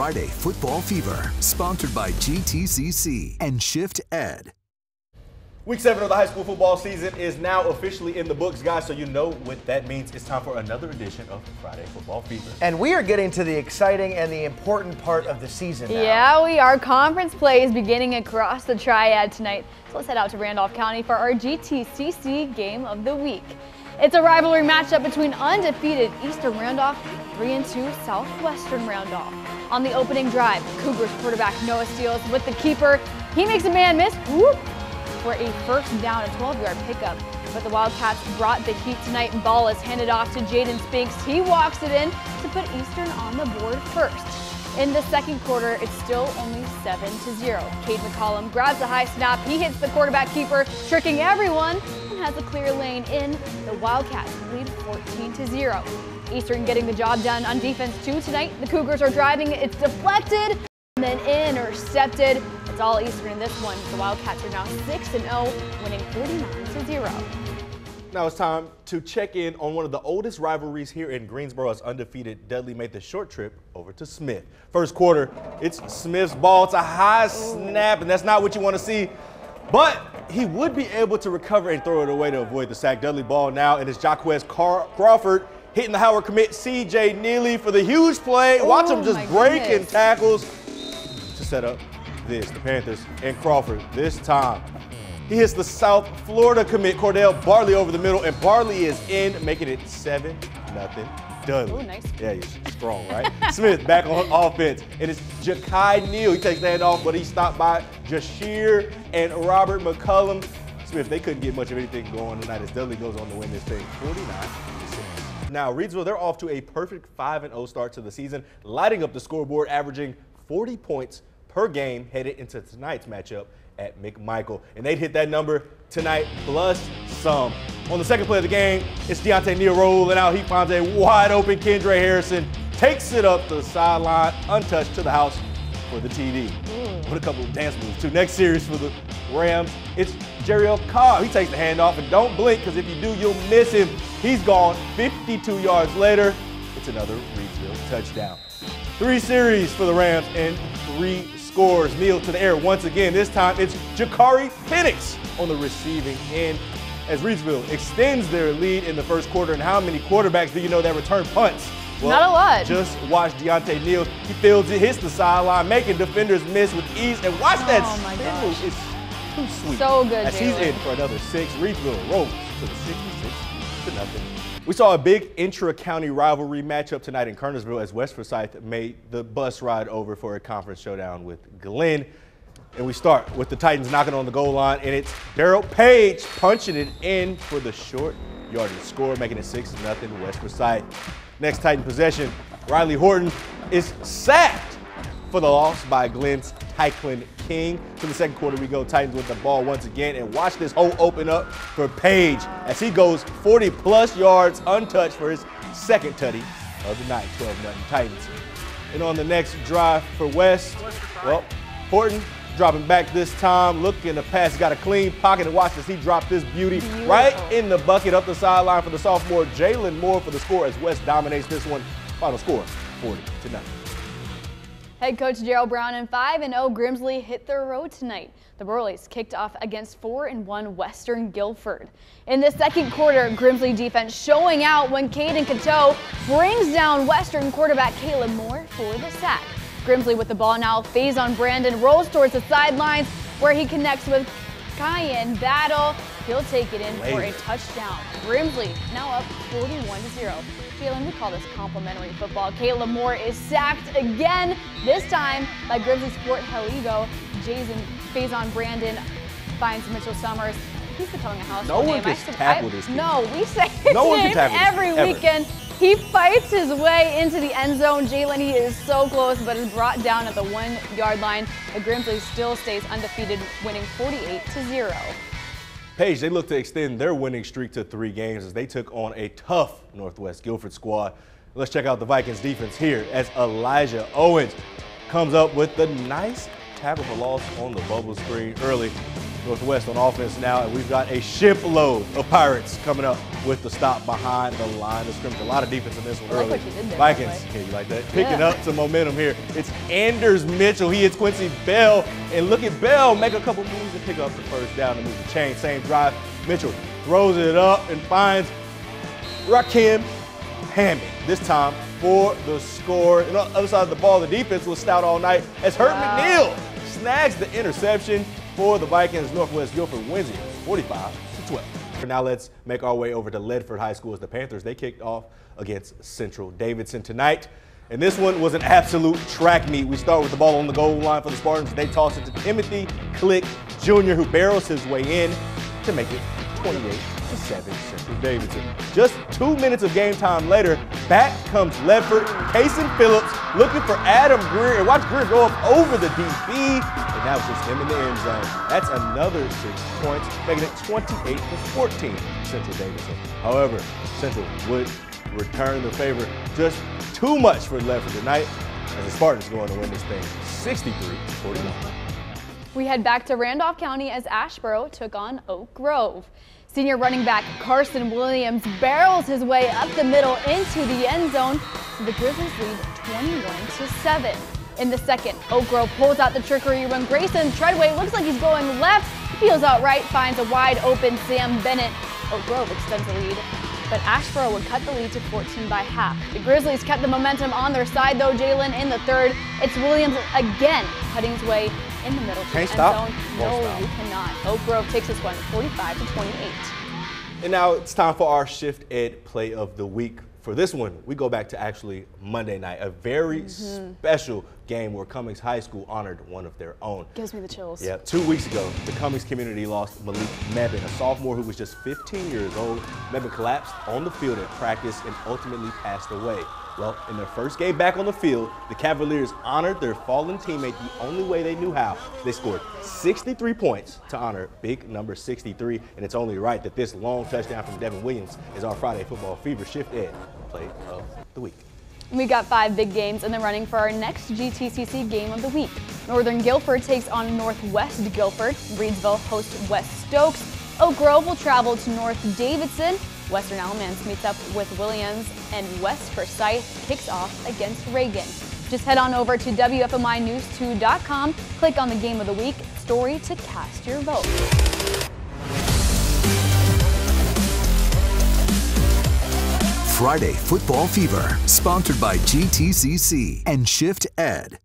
Friday Football Fever, sponsored by GTCC and Shift Ed. Week 7 of the high school football season is now officially in the books, guys, so you know what that means. It's time for another edition of Friday Football Fever. And we are getting to the exciting and the important part of the season now. Yeah, we are. Conference play is beginning across the Triad tonight. So let's head out to Randolph County for our GTCC Game of the Week. It's a rivalry matchup between undefeated Eastern Randolph and 3-2 Southwestern Randolph. On the opening drive, Cougars quarterback Noah Steele with the keeper. He makes a man miss. Whoop! For a first down, a 12-yard pickup. But the Wildcats brought the heat tonight, and ball is handed off to Jaden Spinks. He walks it in to put Eastern on the board first. In the second quarter, it's still only 7-0. Cade McCollum grabs the high snap. He hits the quarterback keeper, tricking everyone, and has a clear lane in. The Wildcats lead 14-0. Eastern getting the job done on defense too tonight. The Cougars are driving. It's deflected and then intercepted. It's all Eastern in this one. The Wildcats are now 6-0, winning 49-0. Now it's time to check in on one of the oldest rivalries here in Greensboro, as undefeated Dudley made the short trip over to Smith. First quarter, it's Smith's ball. It's a high snap, and that's not what you want to see. But he would be able to recover and throw it away to avoid the sack. Dudley ball now, and it's Jaquez Crawford hitting the Howard commit C.J. Neely for the huge play. Watch him just breaking tackles to set up the Panthers and Crawford this time. He hits the South Florida commit Cordell Bartley over the middle, and Bartley is in, making it 7-0 Dudley. Ooh, nice. Yeah, he's strong, right? Smith back on offense, and it's Ja'Kai Neal. He takes the hand off, but he stopped by Jashir and Robert McCullum. Smith, they couldn't get much of anything going tonight as Dudley goes on to win this thing 49-6. Now, Reedville, they're off to a perfect 5-0 start to the season, lighting up the scoreboard, averaging 40 points per game headed into tonight's matchup at McMichael. And they'd hit that number tonight plus some. On the second play of the game, it's Deontay Neal rolling out. He finds a wide open Kendra Harrison, takes it up the sideline, untouched to the house for the TD. With a couple of dance moves too. Next series for the Rams, it's Jeriel Cobb. He takes the handoff, and don't blink, because if you do, you'll miss him. He's gone 52 yards later. It's another Reedville touchdown. 3 series for the Rams and 3 scores. Neal to the air once again. This time it's Jakari Penix on the receiving end as Reedville extends their lead in the first quarter. And how many quarterbacks do you know that return punts? Well, not a lot. Just watch Deontay Neal. He fields it, hits the sideline, making defenders miss with ease. And watch that spin move. It's too sweet. So good, as he's in for another 6. Reedville rolls to the 66-0. We saw a big intra-county rivalry matchup tonight in Kernersville as West Forsyth made the bus ride over for a conference showdown with Glenn. And we start with the Titans knocking on the goal line, and it's Darrell Page punching it in for the short yardage score, making it 6-0 West Forsyth. Next Titan possession, Riley Horton is sacked for the loss by Glenn's Tyclin King. To the second quarter we go, Titans with the ball once again, and watch this hole open up for Page as he goes 40+ yards untouched for his second tutty of the night, 12-0 Titans. And on the next drive for West, well, Horton dropping back this time, looking to pass, got a clean pocket, and watch as he dropped this beauty right in the bucket up the sideline for the sophomore Jalen Moore for the score as West dominates this one. Final score, 40-0. Head coach Gerald Brown and 5-0 Grimsley hit their road tonight. The Burleys kicked off against 4-1 Western Guilford. In the second quarter, Grimsley defense showing out when Caden Cateau brings down Western quarterback Caleb Moore for the sack. Grimsley with the ball now, Faison Brandon rolls towards the sidelines where he connects with Cayenne Battle. He'll take it in for a touchdown. Grimsley now up 41-0. Jalen, we call this complimentary football. Caleb Moore is sacked again, this time by Grimsley Sport Heligo. Faison Brandon finds Mitchell Summers. He's becoming a household name. No one can tackle this kid. No, we say his name every weekend. He fights his way into the end zone. Jalen, he is so close, but is brought down at the 1-yard line. The Grimsley still stays undefeated, winning 48-0. Page, they look to extend their winning streak to 3 games as they took on a tough Northwest Guilford squad. Let's check out the Vikings defense here as Elijah Owens comes up with the nice tackle for loss on the bubble screen early. Northwest on offense now, and we've got a shipload of Pirates coming up with the stop behind the line of scrimmage. A lot of defense in this one I like early. what you did there, Vikings, okay, you like that? Picking up some momentum here. It's Anders Mitchell. He hits Quincy Bell, and look at Bell make a couple moves and pick up the first down to move the chain. Same drive. Mitchell throws it up and finds Rakim Hammock, this time for the score. And on the other side of the ball, the defense was stout all night as Hurt McNeil snags the interception for the Vikings. Northwest Guilford wins it 45-12. For now, let's make our way over to Ledford High School as the Panthers, they kicked off against Central Davidson tonight. And this one was an absolute track meet. We start with the ball on the goal line for the Spartans. They toss it to Timothy Click Jr., who barrels his way in to make it 28-7 Central Davidson. Just 2 minutes of game time later, back comes Ledford, Kason Phillips looking for Adam Greer, and watch Greer go up over the DB, and now it's just him in the end zone. That's another 6 points, making it 28-14 Central Davidson. However, Central would return the favor. Just too much for Ledford tonight, as the Spartans go on to win this thing 63-41. We head back to Randolph County as Ashboro took on Oak Grove. Senior running back Carson Williams barrels his way up the middle into the end zone, so the Grizzlies lead 21-7. In the second, Oak Grove pulls out the trickery when Grayson Treadway looks like he's going left, peels out right, finds a wide open Sam Bennett. Oak Grove extends the lead, but Ashboro would cut the lead to 14 by half. The Grizzlies kept the momentum on their side though, Jalen, in the third. It's Williams again cutting his way in the middle to the end zone. No, you cannot. Oak Grove takes this one 45-28. And now it's time for our Shift Ed Play of the Week. For this one, we go back to actually Monday night, a very special game where Cummings High School honored one of their own. Gives me the chills. Yeah, 2 weeks ago, the Cummings community lost Malik Mebin, a sophomore who was just 15 years old. Mebin collapsed on the field at practice and ultimately passed away. Well, in their first game back on the field, the Cavaliers honored their fallen teammate the only way they knew how. They scored 63 points to honor big number 63, and it's only right that this long touchdown from Devin Williams is our Friday Football Fever Shift Ed Play of the Week. We got 5 big games in the running for our next GTCC Game of the Week. Northern Guilford takes on Northwest Guilford. Reedville hosts West Stokes. Oak Grove will travel to North Davidson. Western Alamance meets up with Williams, and West Forsyth kicks off against Reagan. Just head on over to WFMInews2.com, click on the Game of the Week story to cast your vote. Friday Football Fever, sponsored by GTCC and Shift Ed.